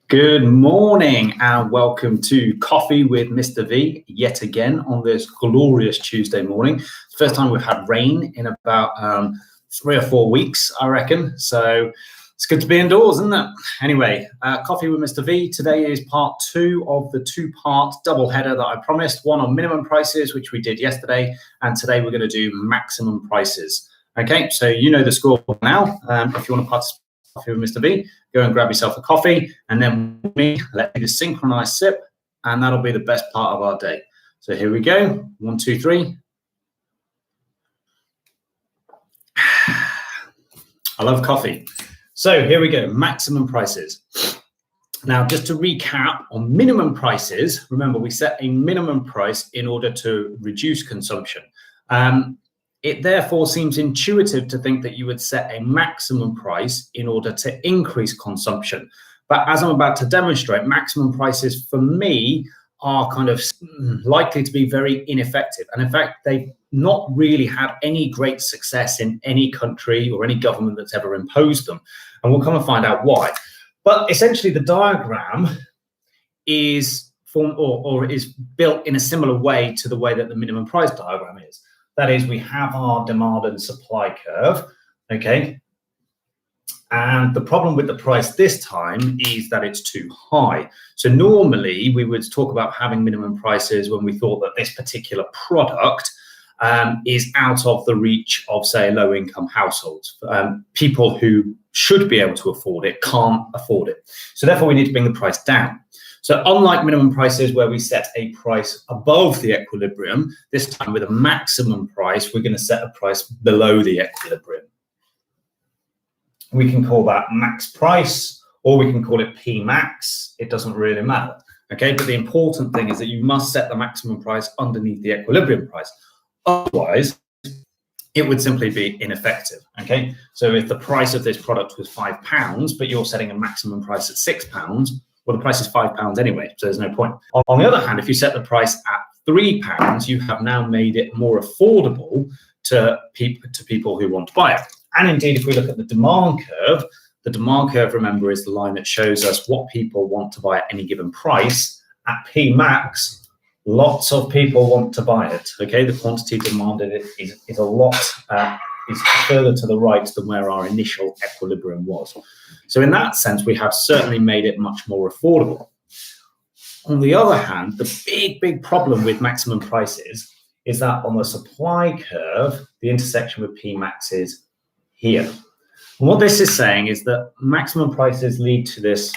Good morning and welcome to Coffee with Mr. V yet again on this glorious Tuesday morning. First time we've had rain in about 3 or 4 weeks, I reckon. So it's good to be indoors, isn't it? Anyway, Coffee with Mr. V. Today is part 2 of the 2-part double header that I promised. One on minimum prices, which we did yesterday. And today we're going to do maximum prices. Okay, so you know the score now. If you want to participate Coffee with Mr. V, go and grab yourself a coffee, and then with me, let me just synchronize sip, and that'll be the best part of our day. So here we go. 1, 2, 3. I love coffee. So here we go. Maximum prices. Now, just to recap on minimum prices, remember we set a minimum price in order to reduce consumption. It therefore seems intuitive to think that you would set a maximum price in order to increase consumption. But as I'm about to demonstrate, maximum prices for me are kind of likely to be very ineffective. And in fact, they've not really had any great success in any country or any government that's ever imposed them. And we'll come and find out why. But essentially, the diagram is formed or is built in a similar way to the way that the minimum price diagram is. That is, we have our demand and supply curve, okay? And the problem with the price this time is that it's too high. So normally we would talk about having minimum prices when we thought that this particular product is out of the reach of, say, low-income households. People who should be able to afford it can't afford it. So therefore we need to bring the price down. So unlike minimum prices where we set a price above the equilibrium, this time with a maximum price, we're going to set a price below the equilibrium. We can call that max price, or we can call it P max. It doesn't really matter. Okay, but the important thing is that you must set the maximum price underneath the equilibrium price. Otherwise, it would simply be ineffective. Okay, so if the price of this product was £5, but you're setting a maximum price at £6, well, the price is £5 anyway, so there's no point. On the other hand, if you set the price at £3, you have now made it more affordable to people who want to buy it. And indeed, if we look at the demand curve, remember, is the line that shows us what people want to buy at any given price. At P max, lots of people want to buy it. Okay, the quantity demanded is a lot, is further to the right than where our initial equilibrium was. So in that sense, we have certainly made it much more affordable. On the other hand, the big problem with maximum prices is that on the supply curve, the intersection with P max is here. And what this is saying is that maximum prices lead to this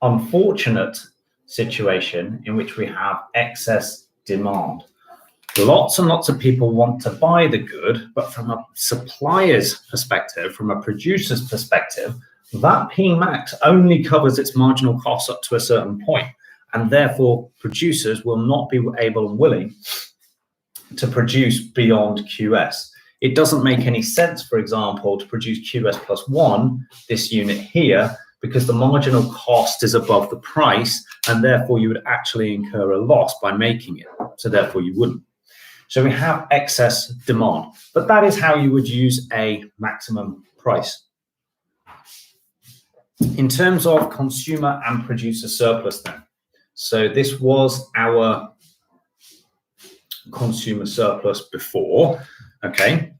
unfortunate situation in which we have excess demand. Lots and lots of people want to buy the good, but from a supplier's perspective, from a producer's perspective, that P max only covers its marginal costs up to a certain point, and therefore producers will not be able and willing to produce beyond QS. It doesn't make any sense, for example, to produce QS plus 1, this unit here, because the marginal cost is above the price, and therefore you would actually incur a loss by making it. So therefore you wouldn't. So we have excess demand, but that is how you would use a maximum price. In terms of consumer and producer surplus then, so this was our consumer surplus before, okay?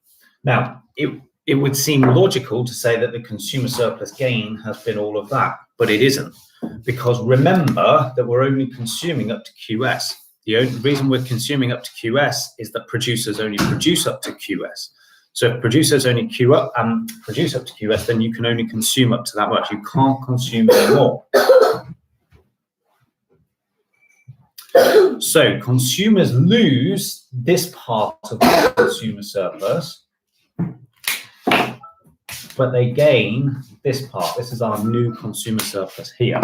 Now, it would seem logical to say that the consumer surplus gain has been all of that, but it isn't, because remember that we're only consuming up to QS. The only reason we're consuming up to QS is that producers only produce up to QS. So if producers only produce up to QS, then you can only consume up to that much. You can't consume any more. So consumers lose this part of the consumer surplus, but they gain this part. This is our new consumer surplus here.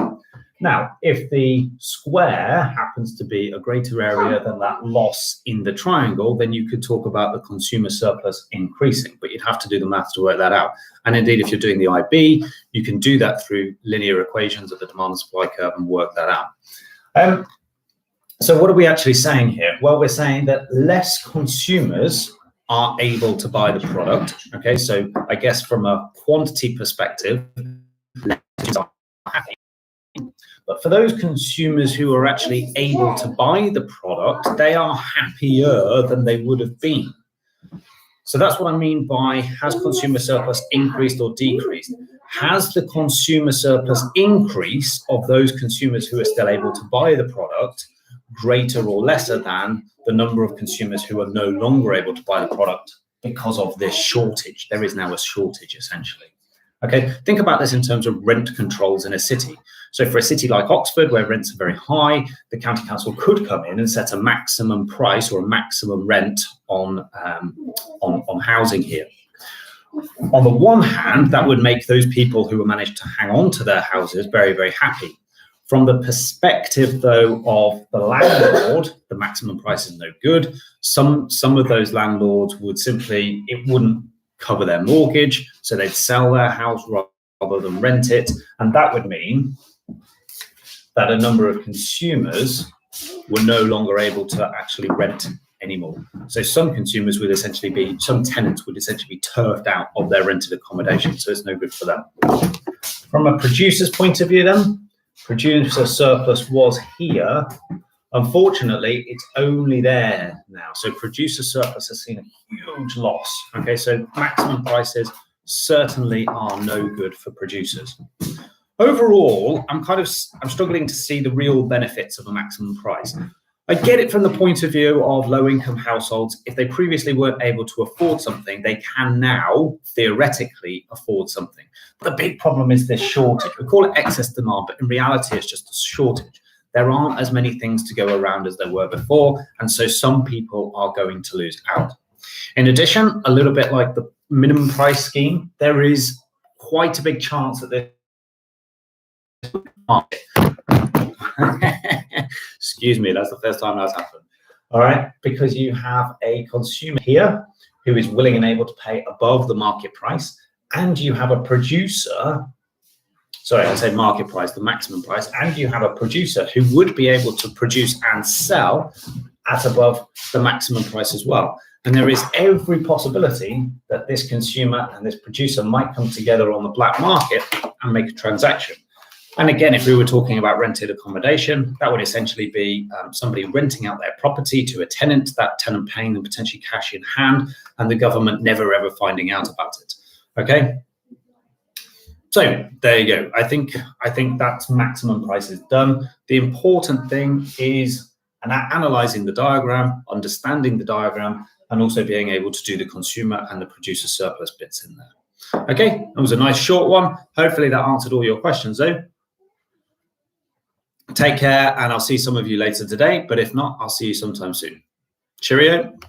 Now, if the square happens to be a greater area than that loss in the triangle, then you could talk about the consumer surplus increasing, but you'd have to do the maths to work that out. And indeed, if you're doing the IB, you can do that through linear equations of the demand and supply curve and work that out. So what are we actually saying here? Well, we're saying that less consumers are able to buy the product. Okay, so I guess from a quantity perspective, less consumers are happy. But for those consumers who are actually able to buy the product, they are happier than they would have been. So that's what I mean by, has consumer surplus increased or decreased? Has the consumer surplus increase of those consumers who are still able to buy the product greater or lesser than the number of consumers who are no longer able to buy the product because of this shortage? There is now a shortage, essentially. Okay, think about this in terms of rent controls in a city. So for a city like Oxford, where rents are very high, the county council could come in and set a maximum price or a maximum rent on housing here. On the one hand, that would make those people who managed to hang on to their houses very, very happy. From the perspective, though, of the landlord, the maximum price is no good. Some of those landlords would simply, it wouldn't cover their mortgage, so they'd sell their house rather than rent it. And that would mean that a number of consumers were no longer able to actually rent anymore. So some consumers would essentially be, some tenants would essentially be turfed out of their rented accommodation. So it's no good for them. From a producer's point of view then, producer surplus was here. Unfortunately, it's only there now. So producer surplus has seen a huge loss. Okay, so maximum prices certainly are no good for producers. Overall, I'm struggling to see the real benefits of a maximum price. I get it from the point of view of low-income households. If they previously weren't able to afford something, they can now theoretically afford something. The big problem is this shortage. We call it excess demand, but in reality, it's just a shortage. There aren't as many things to go around as there were before, and so some people are going to lose out. In addition, a little bit like the minimum price scheme, there is quite a big chance that this market. Excuse me, that's the first time that's happened. All right, because you have a consumer here who is willing and able to pay above the market price, and you have a producer, sorry, I said market price, the maximum price, and you have a producer who would be able to produce and sell at above the maximum price as well. And there is every possibility that this consumer and this producer might come together on the black market and make a transaction. And again, if we were talking about rented accommodation, that would essentially be somebody renting out their property to a tenant, that tenant paying them potentially cash in hand, and the government never ever finding out about it. Okay. So there you go. I think that's maximum price is done. The important thing is analyzing the diagram, understanding the diagram, and also being able to do the consumer and the producer surplus bits in there. Okay, that was a nice short one. Hopefully that answered all your questions though. Take care, and I'll see some of you later today, but if not, I'll see you sometime soon. Cheerio.